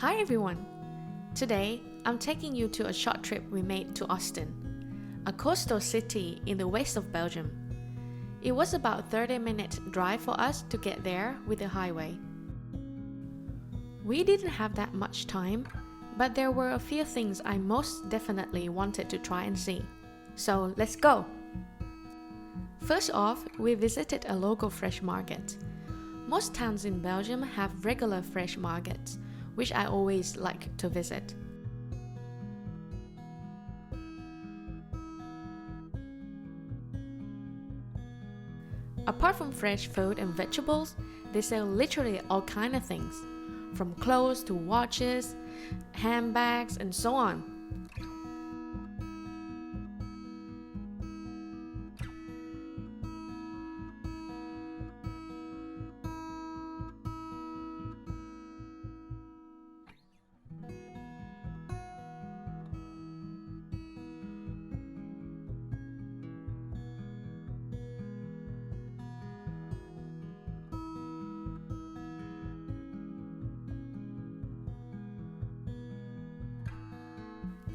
Hi everyone! Today, I'm taking you to a short trip we made to Ostend, a coastal city in the west of Belgium. It was about a 30-minute drive for us to get there with the highway. We didn't have that much time, but there were a few things I most definitely wanted to try and see. So let's go! First off, we visited a local fresh market. Most towns in Belgium have regular fresh markets, which I always like to visit. Apart from fresh food and vegetables, they sell literally all kinds of things, from clothes to watches, handbags, and so on.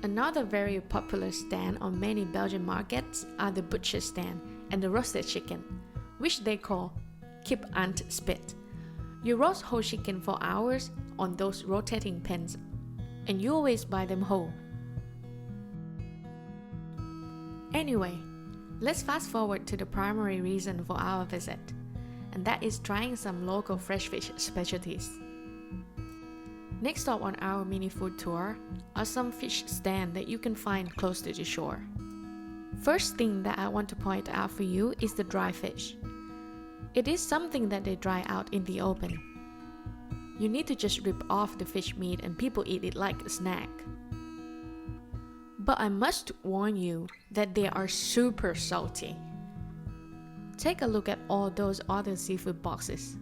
Another very popular stand on many Belgian markets are the butcher stand and the roasted chicken, which they call kip and spit. You roast whole chicken for hours on those rotating pans, and you always buy them whole. Anyway, let's fast forward to the primary reason for our visit, and that is trying some local fresh fish specialties. Next stop on our mini food tour are some fish stands that you can find close to the shore. First thing that I want to point out for you is the dry fish. It is something that they dry out in the open. You need to just rip off the fish meat and people eat it like a snack. But I must warn you that they are super salty. Take a look at all those other seafood boxes.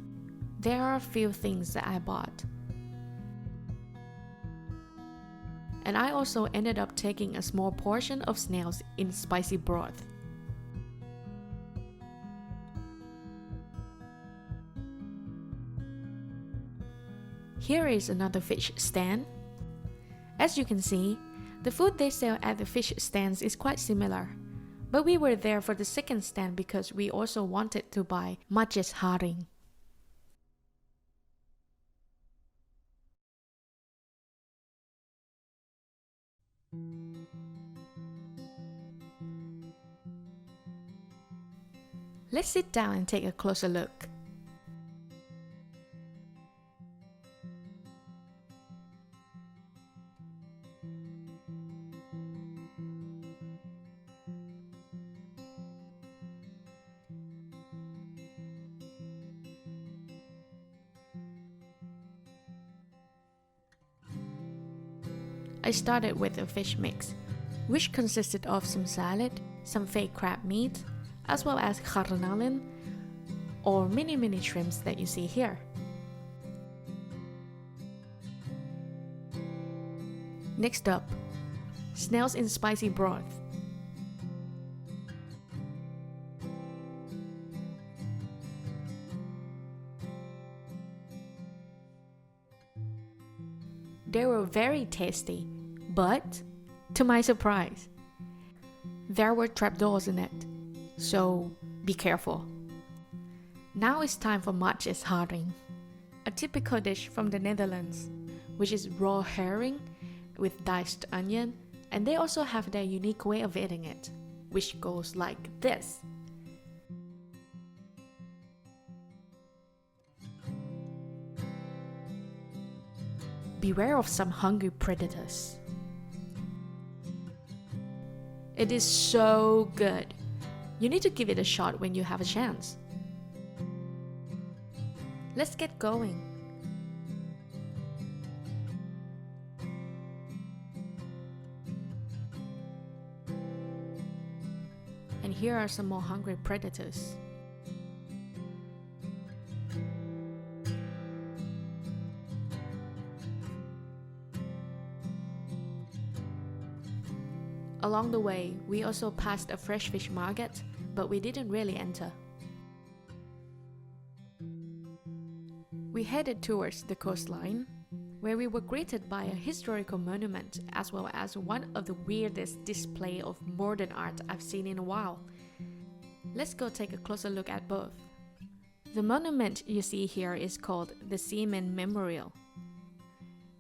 There are a few things that I bought. And I also ended up taking a small portion of snails in spicy broth. Here is another fish stand. As you can see, the food they sell at the fish stands is quite similar, but we were there for the second stand because we also wanted to buy matjes haring. Let's sit down and take a closer look. I started with a fish mix, which consisted of some salad, some fake crab meat, as well as garnalen, or mini shrimps that you see here. Next up, snails in spicy broth. They were very tasty, but to my surprise, there were trapdoors in it. So be careful. Now it's time for matjes haring, a typical dish from the Netherlands, which is raw herring with diced onion, and they also have their unique way of eating it, which goes like this. Beware of some hungry predators. It is so good. You need to give it a shot when you have a chance. Let's get going. And here are some more hungry predators. Along the way, we also passed a fresh fish market, but we didn't really enter. We headed towards the coastline, where we were greeted by a historical monument as well as one of the weirdest display of modern art I've seen in a while. Let's go take a closer look at both. The monument you see here is called the Seaman Memorial.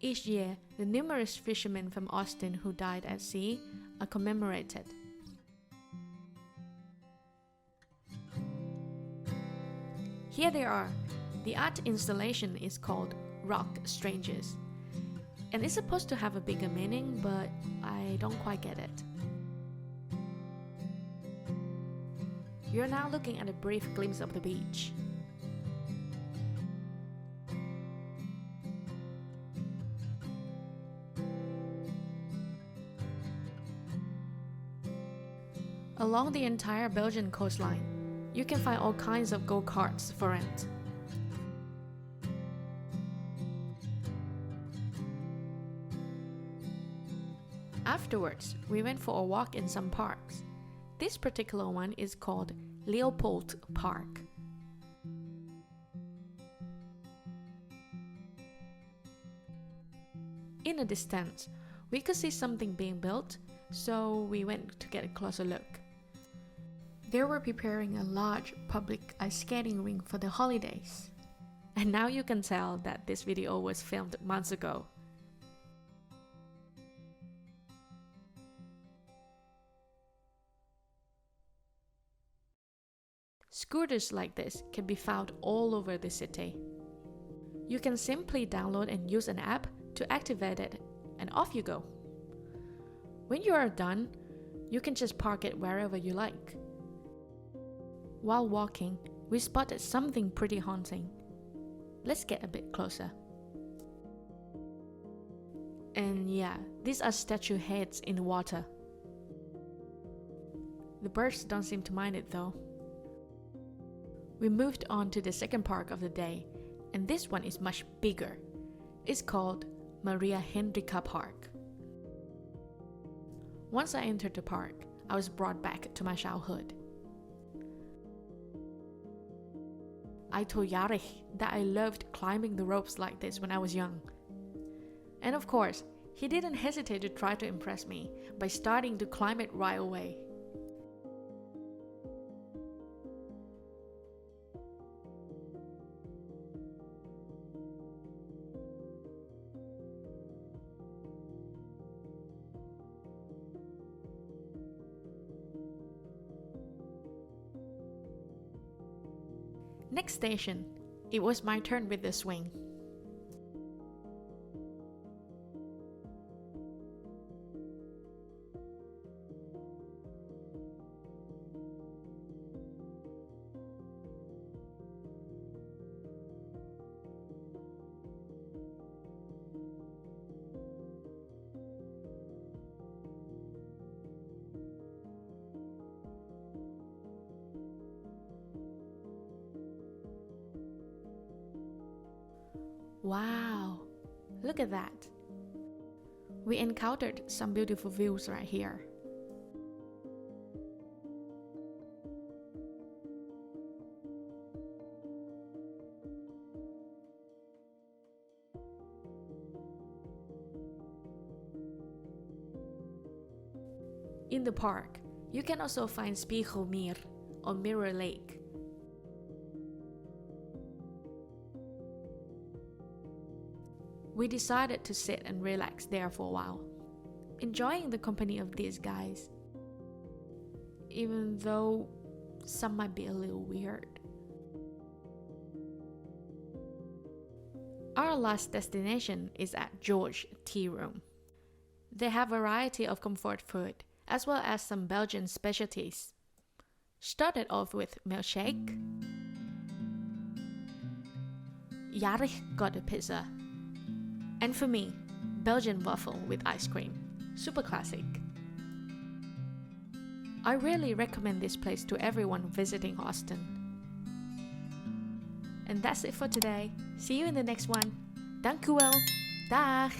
Each year, the numerous fishermen from Ostend who died at sea are commemorated. Here they are. The art installation is called Rock Strangers, and it's supposed to have a bigger meaning, but I don't quite get it. You're now looking at a brief glimpse of the beach. Along the entire Belgian coastline, you can find all kinds of go-karts for rent. Afterwards, we went for a walk in some parks. This particular one is called Leopold Park. In the distance, we could see something being built, so we went to get a closer look. They were preparing a large public ice skating rink for the holidays. And now you can tell that this video was filmed months ago. Scooters like this can be found all over the city. You can simply download and use an app to activate it, and off you go. When you are done, you can just park it wherever you like. While walking, we spotted something pretty haunting. Let's get a bit closer. And yeah, these are statue heads in the water. The birds don't seem to mind it though. We moved on to the second park of the day, and this one is much bigger. It's called Maria Hendrika Park. Once I entered the park, I was brought back to my childhood. I told Yarich that I loved climbing the ropes like this when I was young. And of course, he didn't hesitate to try to impress me by starting to climb it right away. Next station, it was my turn with the swing. Wow, look at that. We encountered some beautiful views right here. In the park, you can also find Spiegelmeer or Mirror Lake. We decided to sit and relax there for a while, enjoying the company of these guys, even though some might be a little weird. Our last destination is at George Tea Room. They have a variety of comfort food, as well as some Belgian specialties. Started off with milkshake. Yarich got a pizza. And for me, Belgian waffle with ice cream. Super classic. I really recommend this place to everyone visiting Ostend. And that's it for today. See you in the next one. Dank u wel. Dag!